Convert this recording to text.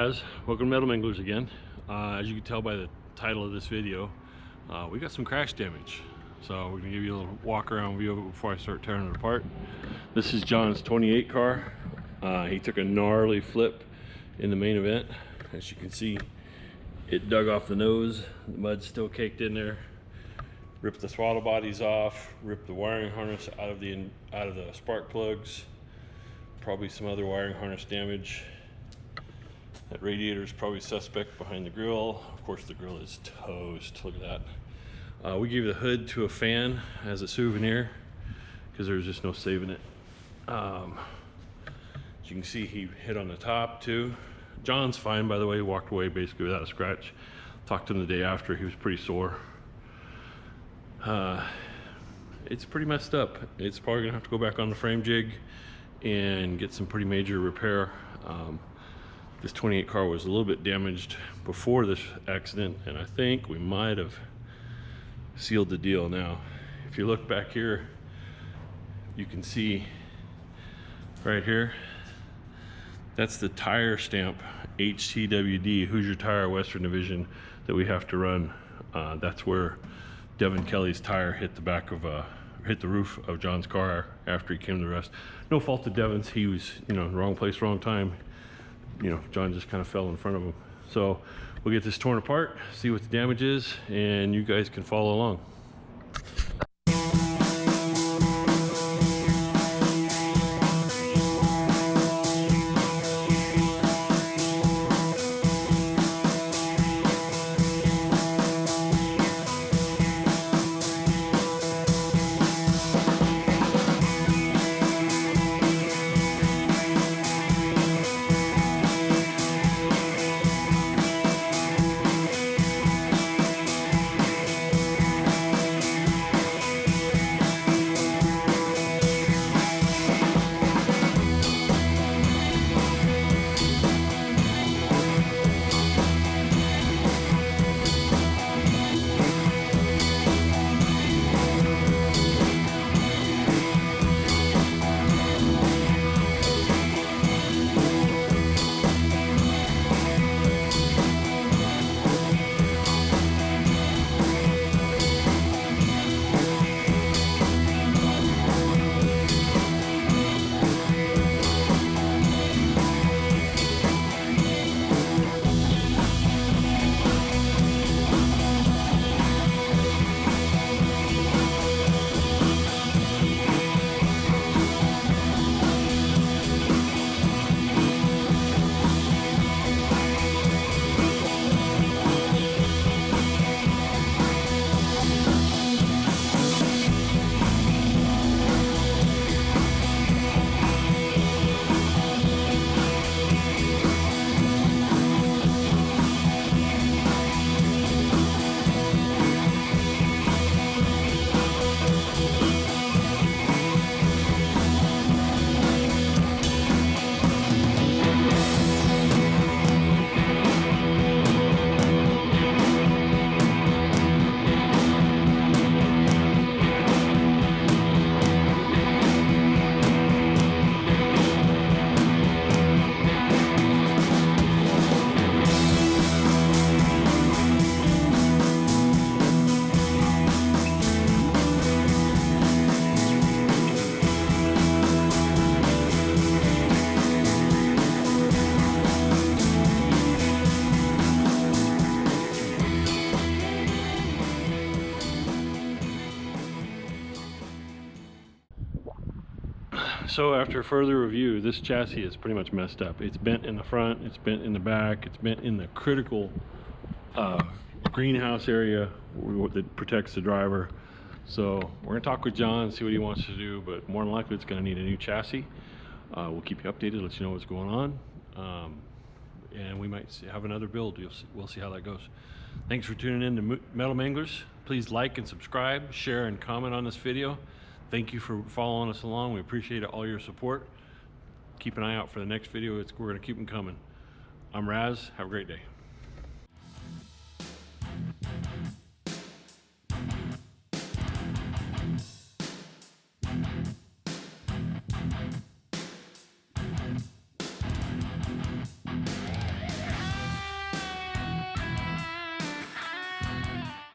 Raz. Welcome to Metal Manglers again. As you can tell by the title of this video, we got some crash damage. So we're gonna give you a little walk around view of it before I start tearing it apart. This is John's 28 car. He took a gnarly flip in the main event. As you can see, it dug off the nose. The mud's still caked in there. Ripped the throttle bodies off. Ripped the wiring harness out of the spark plugs. Probably some other wiring harness damage. That radiator is probably suspect behind the grill. Of course, the grill is toast. Look at that. We gave the hood to a fan as a souvenir because there's just no saving it. As you can see, he hit on the top too. John's fine, by the way. He walked away basically without a scratch. Talked to him the day after. He was pretty sore. It's pretty messed up. It's probably gonna have to go back on the frame jig and get some pretty major repair. This 28 car was a little bit damaged before this accident, and I think we might have sealed the deal. Now, if you look back here, you can see right here, that's the tire stamp, HTWD, Hoosier Tire Western Division, that we have to run. That's where Devin Kelly's tire hit the back of hit the roof of John's car after he came to the rest. No fault of Devin's. He was, wrong place, wrong time. John just kind of fell in front of him. So we'll get this torn apart, see what the damage is, and you guys can follow along. So after further review, this chassis is pretty much messed up. It's bent in the front, it's bent in the back, it's bent in the critical greenhouse area that protects the driver. So we're gonna talk with John, see what he wants to do, but more than likely it's gonna need a new chassis. We'll keep you updated, let you know what's going on. And we might have another build. We'll see how that goes. Thanks for tuning in to Metal Manglers. Please like and subscribe, share and comment on this video. Thank you for following us along. We appreciate all your support. Keep an eye out for the next video. We're going to keep them coming. I'm Raz. Have a great day.